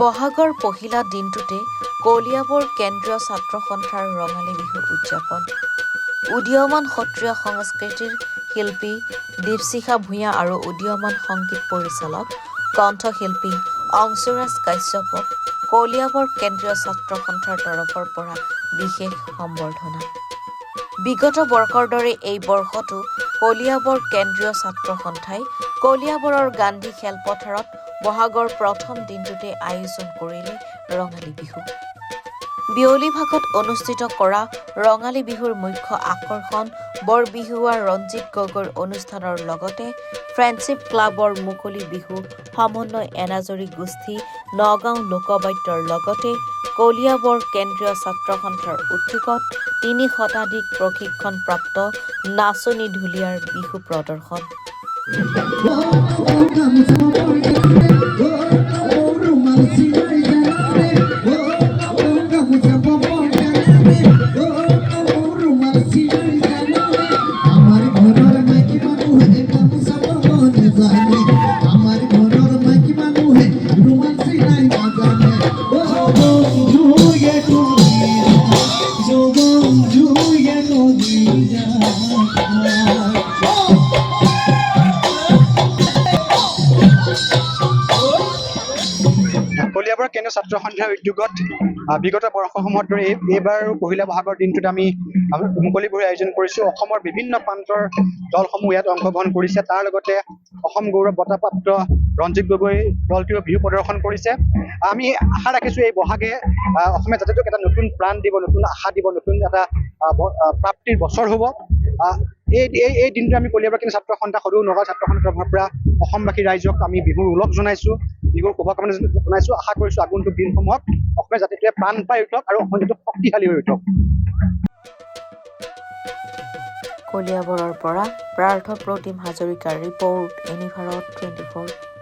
বহাগৰ পহিলা দিনটোতে কলিয়াবৰ কেন্দ্ৰীয় ছাত্ৰ সন্থাৰ ৰঙালী বিহু উদযাপন। উদীয়মান সত্ৰীয়া সংস্কৃতিৰ শিল্পী দীপশিখা ভূঞা আৰু উদীয়মান সংগীত পৰিচালক কণ্ঠশিল্পী অংশুৰাজ কাশ্যপক কলিয়াবৰ কেন্দ্ৰীয় ছাত্ৰ সন্থাৰ তৰফৰ পৰা বিশেষ সম্বৰ্ধনা। বিগত বৰ্ষৰ দৰে এই বৰ্ষতো কলিয়াবৰ কেন্দ্ৰীয় ছাত্ৰ সন্থাই কলিয়াবৰৰ গান্ধী খেলপথাৰত বহাগৰ প্ৰথম দিনটোতে আয়োজন কৰিলে ৰঙালী বিহু। বিয়লি ভাগত অনুষ্ঠিত কৰা ৰঙালী বিহুৰ মুখ্য আকৰ্ষণ বৰবিহুৱা ৰঞ্জিত গগৈৰ অনুষ্ঠানৰ লগতে ফ্ৰেণ্ডশ্বিপ ক্লাবৰ মুকলি বিহু সমন্বয় এনাজৰী গোষ্ঠী নগাঁও লোকবাদ্যৰ লগতে কলিয়াবৰ কেন্দ্ৰীয় ছাত্ৰ সন্থাৰ উদ্যোগত ৩ শতাধিক প্ৰশিক্ষণপ্ৰাপ্ত নাচনী ঢুলীয়াৰ বিহু প্ৰদৰ্শন। কলিয়াবৰ কেন্দ্ৰীয় ছাত্ৰ সন্থাৰ উদ্যোগত বিগত বৰ্ষসমূহৰ দৰে এইবাৰ পহিলা বহাগৰ দিনটোত আমি মুকলি বিহুৰ আয়োজন কৰিছোঁ। অসমৰ বিভিন্ন প্ৰান্তৰ দলসমূহ ইয়াত অংশগ্ৰহণ কৰিছে। তাৰ লগতে অসম গৌৰৱ বঁটাপ্ৰাপ্ত ৰঞ্জিত গগৈ দলটোৱেও বিহু প্ৰদৰ্শন কৰিছে। আমি আশা ৰাখিছোঁ এই বহাগে অসমীয়া জাতিটোক এটা নতুন প্ৰাণ দিব, নতুন আশা দিব, নতুন এটা প্ৰাপ্তিৰ বছৰ হ'ব। এই দিনটো আমি কলিয়াবৰ কেন্দ্ৰীয় ছাত্ৰ সন্থা সদৌ নগাঁও ছাত্ৰ সন্থাৰ তৰফৰ পৰা অসমবাসী ৰাইজক আমি বিহুৰ ওলগ জনাইছোঁ, বিহুৰ শুভকামনা জনাইছোঁ। আশা কৰিছোঁ আগন্তুক দিনসমূহত অসমীয়া জাতিটোৱে প্ৰাণ পাই উঠক আৰু অসমীয়া জাতিটো শক্তিশালী হৈ উঠক। কলিয়াবৰৰ পৰা প্ৰাৰ্থ প্ৰতিম হাজৰিকাৰ ৰিপৰ্ট, ইউনিভাৰত 24।